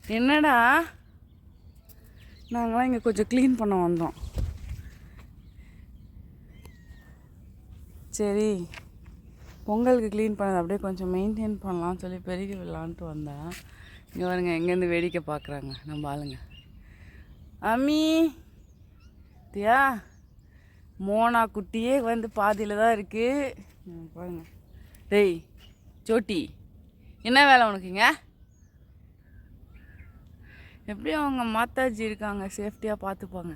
என்னடா நாங்களாம் இங்கே கொஞ்சம் க்ளீன் பண்ண வந்தோம். சரி பொங்கலுக்கு க்ளீன் பண்ணது அப்படியே கொஞ்சம் மெயின்டைன் பண்ணலாம்னு சொல்லி பெருகி விடலான்ட்டு வந்தேன். இங்கே வருங்க எங்கேருந்து வேடிக்கை பார்க்குறாங்க நம்ம ஆளுங்க. அம்மி தியா மோனா குட்டியே வந்து பாதியில் தான் இருக்குது பாருங்க. டேய் சோட்டி என்ன வேலை உனக்குங்க? எப்படியும் அவங்க மாத்தாஜி இருக்காங்க, சேஃப்டியாக பார்த்துப்பாங்க.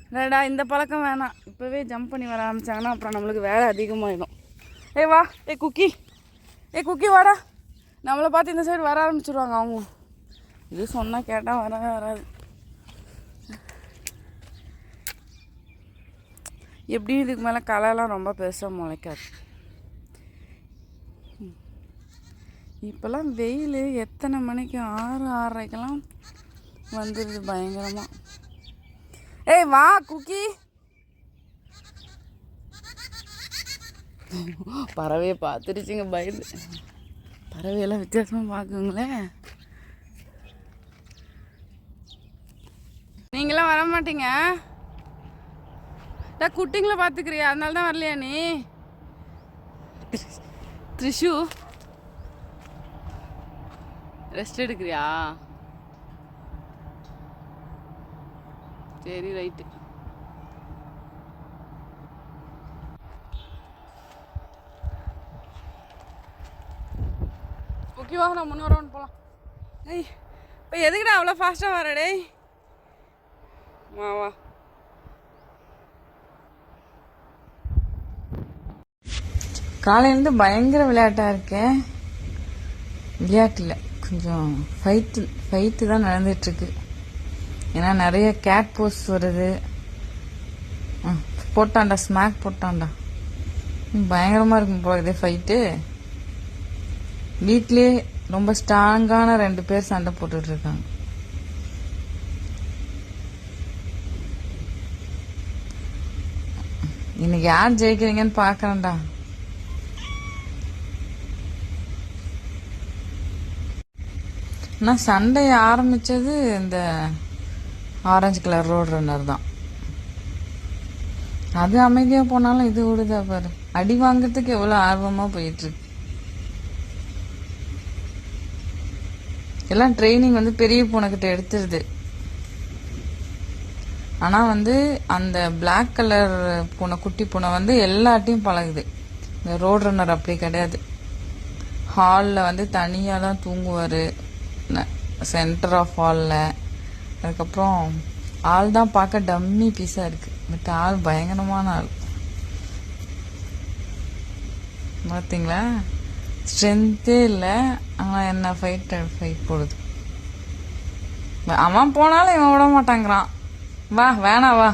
இல்லைடா இந்த பழக்கம் வேணாம். இப்போவே ஜம்ப் பண்ணி வர ஆரம்பித்தாங்கன்னா அப்புறம் நம்மளுக்கு வேலை அதிகமாகிடும். வா குக்கி வாடா. நம்மளை பார்த்து இந்த சைடு வர ஆரம்பிச்சிடுவாங்க அவங்க. இது சொன்னால் கேட்டால் வரவே வராது. எப்படியும் இதுக்கு மேலே களைலாம் ரொம்ப பெருசாக முளைக்காது. இப்போல்லாம் வெயில் எத்தனை மணிக்கு 6-6:30க்கெல்லாம் வந்துடுது பயங்கரமாக. வா குக்கி. பறவையை பார்த்துருச்சுங்க பயந்து. பறவையெல்லாம் வித்தியாசமாக பார்க்குங்களேன். நீங்களாம் வர மாட்டீங்க. குட்டிங்களை பார்த்துக்கிறியா? அதனால தான் வரலையா நீ? த்ரிஷு ரெஸ்ட் எடுக்கிறியா? சரி ரைட்டு. ஓகேவா நான் முன்னோர போகலாம். இப்போ எதுக்குடா அவ்வளோ ஃபாஸ்ட்டாக வர? டேய் வா வா. காலையிலேருந்து பயங்கர விளையாட்டாக இருக்கேன். விளையாட்டில் கொஞ்சம் ஃபைட்டு தான் நடந்துகிட்ருக்கு. ஏன்னா நிறைய கேட் போஸ் வருது. போட்டான்டா, ஸ்மாக் போட்டான்டா. பயங்கரமாக இருக்கும் போல இதே ஃபைட்டு. வீட்லேயே ரொம்ப ஸ்ட்ராங்கான 2 பேர் சண்டை போட்டுட்ருக்காங்க. இன்னைக்கு யார் ஜெயிக்கிறீங்கன்னு பார்க்குறேன்டா. ஆனால் சண்டையை ஆரம்பித்தது இந்த ஆரஞ்சு கலர் ரோடு ரன்னர் தான். அது அமைதியாக போனாலும் இது விடுதா பாரு. அடி வாங்கிறதுக்கு எவ்வளோ ஆர்வமாக போயிட்டுருக்கு. எல்லாம் ட்ரைனிங் வந்து பெரிய பூனைக்கிட்ட எடுத்துருது. ஆனால் வந்து அந்த பிளாக் கலர் பூனை, குட்டி பூனை வந்து எல்லாட்டையும் பழகுது. இந்த ரோடு ரன்னர் அப்படி கிடையாது. ஹாலில் வந்து தனியாக தான் தூங்குவார், சென்டர் ஆஃப் ஹாலில். அதுக்கப்புறம் ஆள் தான் பார்க்க டம்மி பீஸாக இருக்குது. பட் ஆள் பயங்கரமான ஆள். பார்த்தீங்களா? ஸ்ட்ரென்த்தே இல்லை, ஆனால் என்ன ஃபைட் போடுது. அவன் போனாலும் இவன் விட மாட்டாங்கிறான். வா வேணா வா,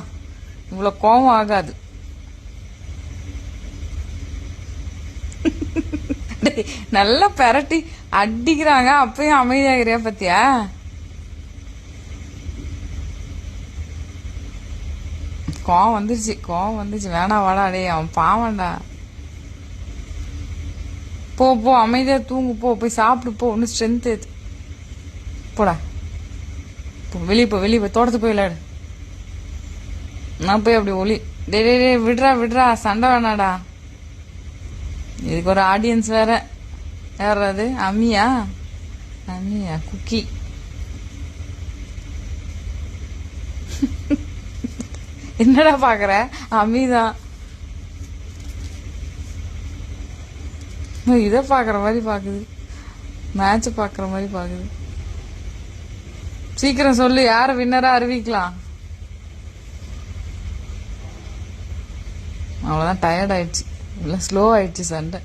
இவ்வளோ கோவம் ஆகாது. நல்லா பெரட்டி அடிக்கிறாங்க, அப்பயும் அமைதியாகிறியா பத்தியா? கோவம் வந்துருச்சு. வேணா வாடா. டே அவன் பாவண்டா. போ அமைதியா தூங்கு. போய் சாப்பிடு. ஒன்னும் ஸ்ட்ரென்த் ஏது. போடா வெளியே போய் தோட்டத்துக்கு போய் விளையாடு. நான் போய் அப்படி ஒளி. டே விடுறா சண்டை வேணாடா. இதுக்கு ஒரு ஆடியன்ஸ் வேற. யாராவது? அம்மியா குக்கி. என்னடா பாக்குற? அம்மிதான். இதை பாக்குற மாதிரி பாக்குது, மேட்ச் பாக்குற மாதிரி பாக்குது. சீக்கிரம் சொல்லு, யார வின்னரா அறிவிக்கலாம். அவ்வளவுதான், டயர்ட் ஆயிடுச்சு, இல்ல ஸ்லோ ஆயிடுச்சு சண்டை.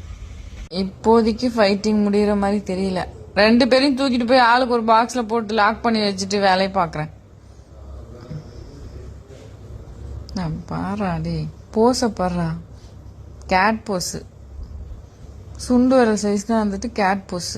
இப்போதைக்கு ஃபைட்டிங் முடிகிற மாதிரி தெரியல. 2 பேரையும் தூக்கிட்டு போய் ஆளுக்கு ஒரு பாக்ஸ்ல போட்டு லாக் பண்ணி வச்சுட்டு வேலையை பாக்குறேன். பாராடி போஸ பாடுறா. கேட் போஸ், சுண்டு வர சைஸ் தான் வந்துட்டு கேட் போஸ்.